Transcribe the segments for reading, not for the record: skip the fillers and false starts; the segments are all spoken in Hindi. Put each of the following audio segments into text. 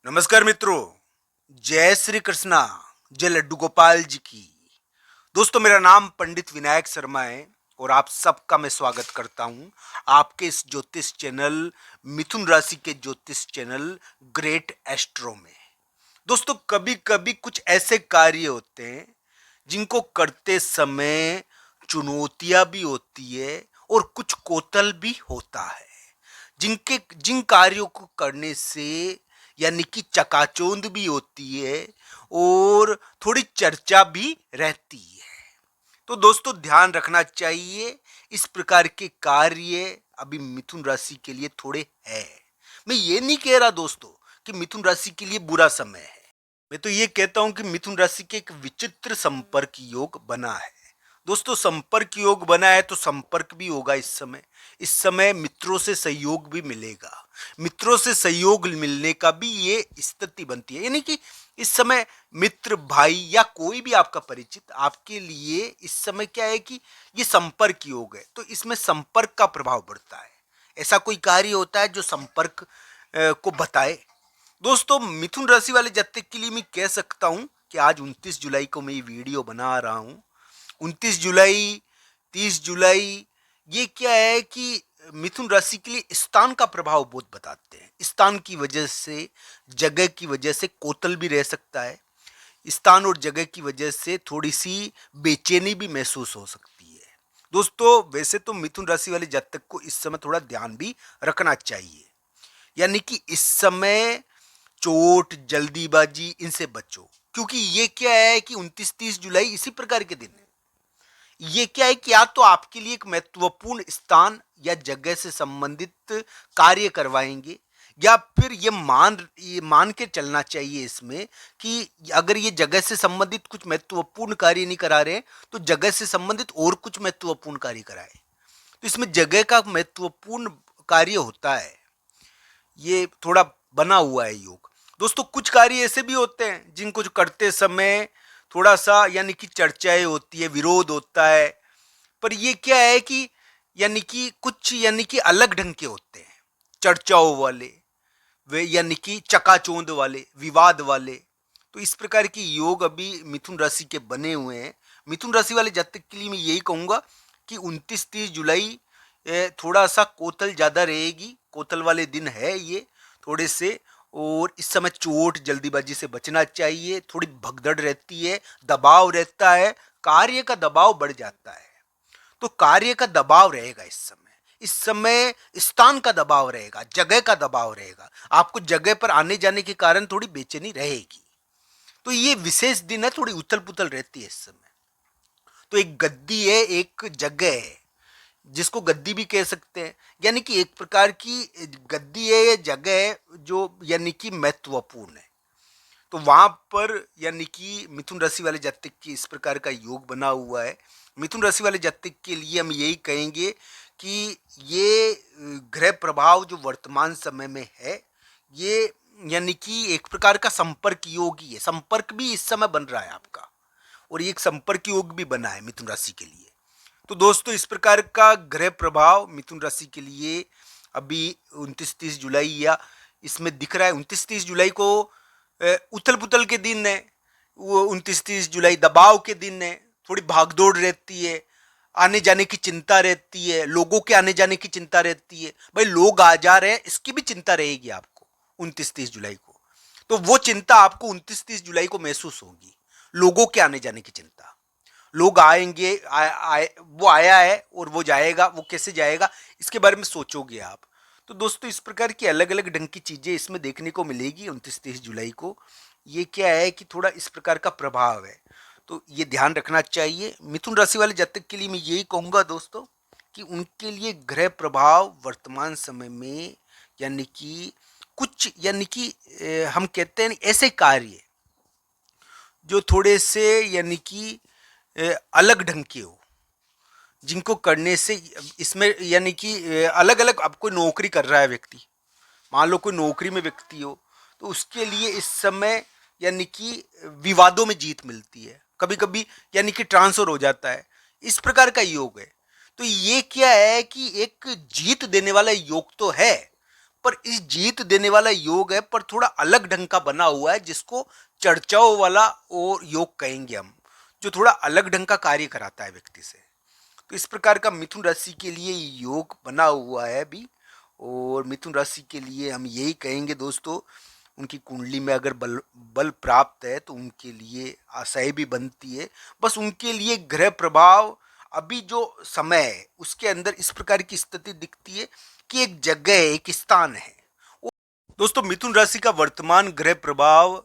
नमस्कार मित्रों। जय श्री कृष्णा। जय लड्डू गोपाल जी की। दोस्तों, मेरा नाम पंडित विनायक शर्मा है और आप सबका मैं स्वागत करता हूं आपके इस ज्योतिष चैनल मिथुन राशि के ज्योतिष चैनल ग्रेट एस्ट्रो में। दोस्तों, कभी कभी कुछ ऐसे कार्य होते हैं जिनको करते समय चुनौतियां भी होती है और कुछ कौतल भी होता है। जिन कार्यों को करने से यानी कि चकाचौंध भी होती है और थोड़ी चर्चा भी रहती है। तो दोस्तों, ध्यान रखना चाहिए, इस प्रकार के कार्य अभी मिथुन राशि के लिए थोड़े है। मैं ये नहीं कह रहा दोस्तों कि मिथुन राशि के लिए बुरा समय है। मैं तो ये कहता हूं कि मिथुन राशि के एक विचित्र संपर्क योग बना है। दोस्तों, संपर्क योग बना है तो संपर्क भी होगा। इस समय मित्रों से सहयोग भी मिलेगा। मित्रों से सहयोग मिलने का भी ये स्थिति बनती है, यानी कि इस समय मित्र, भाई या कोई भी आपका परिचित आपके लिए इस समय क्या है कि ये संपर्क योग है, तो इसमें संपर्क का प्रभाव बढ़ता है। ऐसा कोई कार्य होता है जो संपर्क को बताए। दोस्तों, मिथुन राशि वाले जातक के लिए मैं कह सकता हूं कि आज 29 जुलाई को मैं ये वीडियो बना रहा हूं। 29 जुलाई, 30 जुलाई, ये क्या है कि मिथुन राशि के लिए स्थान का प्रभाव बहुत बताते हैं। स्थान की वजह से, जगह की वजह से कोतल भी रह सकता है। स्थान और जगह की वजह से थोड़ी सी बेचैनी भी महसूस हो सकती है। दोस्तों, वैसे तो मिथुन राशि वाले जातक को इस समय थोड़ा ध्यान भी रखना चाहिए, यानी कि इस समय चोट, जल्दीबाजी, इनसे बचो, क्योंकि ये क्या है कि 29-30 जुलाई इसी प्रकार के दिन है। ये क्या है कि या तो आपके लिए एक महत्वपूर्ण स्थान या जगह से संबंधित कार्य करवाएंगे, या फिर ये मान के चलना चाहिए इसमें कि अगर ये जगह से संबंधित कुछ महत्वपूर्ण कार्य नहीं करा रहे हैं तो जगह से संबंधित और कुछ महत्वपूर्ण कार्य कराए। तो इसमें जगह का महत्वपूर्ण कार्य होता है। ये थोड़ा बना हुआ है योग। दोस्तों, कुछ कार्य ऐसे भी होते हैं जिनको जो करते समय थोड़ा सा यानी कि चर्चाएं होती है, विरोध होता है। पर ये क्या है कि यानी कि कुछ यानी कि अलग ढंग के होते हैं, चर्चाओं वाले, वे यानी कि चकाचौंध वाले, विवाद वाले। तो इस प्रकार के योग अभी मिथुन राशि के बने हुए हैं। मिथुन राशि वाले जातक के लिए मैं यही कहूंगा कि 29-30 जुलाई थोड़ा सा कोतल ज्यादा रहेगी। कोतल वाले दिन है ये थोड़े से। और इस समय चोट, जल्दीबाजी से बचना चाहिए। थोड़ी भगदड़ रहती है, दबाव रहता है, कार्य का दबाव बढ़ जाता है। तो कार्य का दबाव रहेगा इस समय स्थान का दबाव रहेगा, जगह का दबाव रहेगा। आपको जगह पर आने जाने के कारण थोड़ी बेचैनी रहेगी। तो ये विशेष दिन है, थोड़ी उथल पुथल रहती है इस समय। तो एक गद्दी है, एक जगह है, जिसको गद्दी भी कह सकते हैं, यानी कि एक प्रकार की गद्दी है, ये जगह है जो यानी कि महत्वपूर्ण है। तो वहां पर यानी कि मिथुन राशि वाले जातक की इस प्रकार का योग बना हुआ है। मिथुन राशि वाले जातक के लिए हम यही कहेंगे कि ये ग्रह प्रभाव जो वर्तमान समय में है, ये यानी कि एक प्रकार का संपर्क योग ही है। संपर्क भी इस समय बन रहा है आपका, और ये एक संपर्क योग भी बना है मिथुन राशि के लिए। तो दोस्तों, इस प्रकार का ग्रह प्रभाव मिथुन राशि के लिए अभी 29-30 जुलाई या इसमें दिख रहा है। 29-30 जुलाई को उथल पुथल के दिन है। वो 29-30 जुलाई दबाव के दिन है। थोड़ी भागदौड़ रहती है, आने जाने की चिंता रहती है, लोगों के आने जाने की चिंता रहती है। भाई, लोग आ जा रहे हैं इसकी भी चिंता रहेगी आपको 29-30 जुलाई को। तो वो चिंता आपको 29-30 जुलाई को महसूस होगी, लोगों के आने जाने की चिंता। लोग आएंगे, वो आया है और वो जाएगा, वो कैसे जाएगा, इसके बारे में सोचोगे आप। तो दोस्तों, इस प्रकार की अलग अलग ढंग की चीजें इसमें देखने को मिलेगी 29-30 जुलाई को। ये क्या है कि थोड़ा इस प्रकार का प्रभाव है, तो ये ध्यान रखना चाहिए। मिथुन राशि वाले जातक के लिए मैं यही कहूंगा दोस्तों कि उनके लिए ग्रह प्रभाव वर्तमान समय में यानी कि कुछ यानी कि हम कहते हैं ऐसे कार्य जो थोड़े से यानी कि अलग ढंग के हो, जिनको करने से इसमें यानी कि अलग अलग, अब कोई नौकरी कर रहा है व्यक्ति, मान लो कोई नौकरी में व्यक्ति हो, तो उसके लिए इस समय यानी कि विवादों में जीत मिलती है, कभी कभी यानी कि ट्रांसफर हो जाता है। इस प्रकार का योग है। तो ये क्या है कि एक जीत देने वाला योग तो है, पर इस जीत देने वाला योग है, पर थोड़ा अलग ढंग का बना हुआ है, जिसको चर्चाओं वाला और योग कहेंगे हम, जो थोड़ा अलग ढंग का कार्य कराता है व्यक्ति से। तो इस प्रकार का मिथुन राशि के लिए योग बना हुआ है अभी। और मिथुन राशि के लिए हम यही कहेंगे दोस्तों, उनकी कुंडली में अगर बल बल प्राप्त है तो उनके लिए आशाएं भी बनती है। बस उनके लिए ग्रह प्रभाव अभी जो समय है उसके अंदर इस प्रकार की स्थिति दिखती है कि एक जगह एक स्थान है। दोस्तों मिथुन राशि का वर्तमान ग्रह प्रभाव,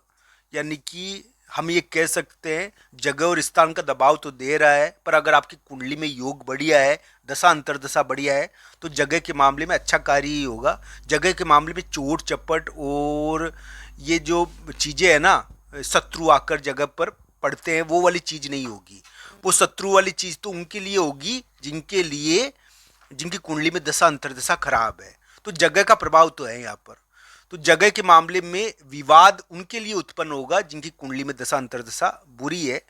यानी कि हम ये कह सकते हैं जगह और स्थान का दबाव तो दे रहा है, पर अगर आपकी कुंडली में योग बढ़िया है, दशा अंतर्दशा बढ़िया है, तो जगह के मामले में अच्छा कार्य ही होगा। जगह के मामले में चोट चपट और ये जो चीज़ें हैं ना, शत्रु आकर जगह पर पड़ते हैं, वो वाली चीज़ नहीं होगी। वो शत्रु वाली चीज़ तो उनके लिए होगी जिनकी कुंडली में दशा अंतर्दशा खराब है। तो जगह का प्रभाव तो है यहाँ पर। तो जगह के मामले में विवाद उनके लिए उत्पन्न होगा जिनकी कुंडली में दशा अंतर्दशा बुरी है।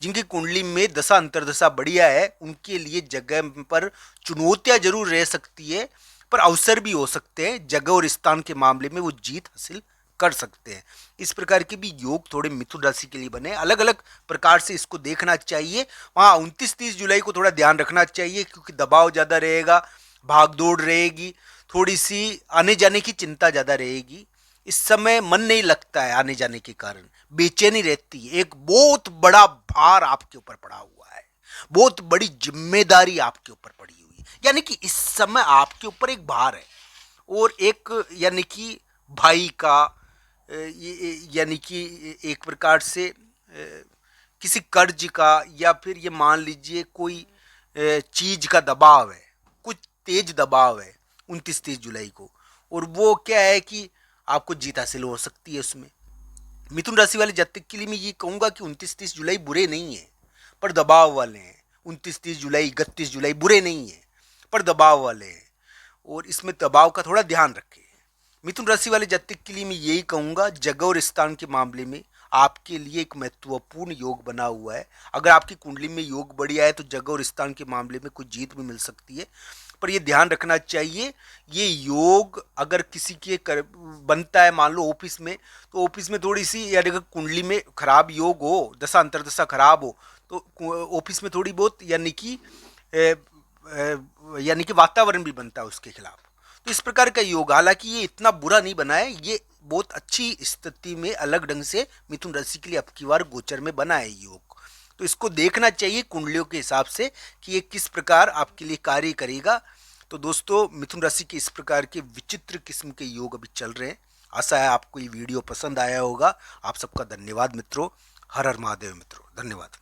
जिनकी कुंडली में दशा अंतर्दशा बढ़िया है उनके लिए जगह पर चुनौतियां जरूर रह सकती है, पर अवसर भी हो सकते हैं। जगह और स्थान के मामले में वो जीत हासिल कर सकते हैं। इस प्रकार के भी योग थोड़े मिथुन राशि के लिए बने, अलग अलग प्रकार से इसको देखना चाहिए। वहाँ 29-30 जुलाई को थोड़ा ध्यान रखना चाहिए, क्योंकि दबाव ज़्यादा रहेगा, भाग दौड़ रहेगी, थोड़ी सी आने जाने की चिंता ज़्यादा रहेगी। इस समय मन नहीं लगता है, आने जाने के कारण बेचैनी रहती है। एक बहुत बड़ा भार आपके ऊपर पड़ा हुआ है, बहुत बड़ी जिम्मेदारी आपके ऊपर पड़ी हुई है, यानी कि इस समय आपके ऊपर एक भार है। और एक यानी कि भाई का यानी कि एक प्रकार से किसी कर्ज का, या फिर ये मान लीजिए कोई चीज का दबाव है, कुछ तेज दबाव है 29-30 जुलाई को। और वो क्या है कि आपको जीत हासिल हो सकती है उसमें। मिथुन राशि वाले जातक के लिए मैं ये कहूँगा कि 29-30 जुलाई बुरे नहीं है, पर दबाव वाले हैं। 29-30 जुलाई 31 जुलाई बुरे नहीं है, पर दबाव वाले हैं, और इसमें दबाव का थोड़ा ध्यान रखें। मिथुन राशि वाले जातक के लिए मैं यही कहूँगा, जगह और स्थान के मामले में आपके लिए एक महत्वपूर्ण योग बना हुआ है। अगर आपकी कुंडली में योग बढ़िया है तो जगह और स्थान के मामले में कुछ जीत भी मिल सकती है, पर ये ध्यान रखना चाहिए, ये योग अगर किसी के बनता है, मान लो ऑफिस में, तो ऑफिस में थोड़ी सी, यानी अगर कुंडली में खराब योग हो, दशा अंतर्दशा खराब हो, तो ऑफिस में थोड़ी बहुत यानी कि वातावरण भी बनता है उसके खिलाफ। तो इस प्रकार का योग, हालांकि ये इतना बुरा नहीं बना है, ये बहुत अच्छी स्थिति में अलग ढंग से मिथुन राशि के लिए अब की बार गोचर में बना है योग। तो इसको देखना चाहिए कुंडलियों के हिसाब से कि ये किस प्रकार आपके लिए कार्य करेगा। तो दोस्तों मिथुन राशि के इस प्रकार के विचित्र किस्म के योग अभी चल रहे हैं। आशा है आपको ये वीडियो पसंद आया होगा। आप सबका धन्यवाद मित्रों। हर हर महादेव मित्रों, धन्यवाद।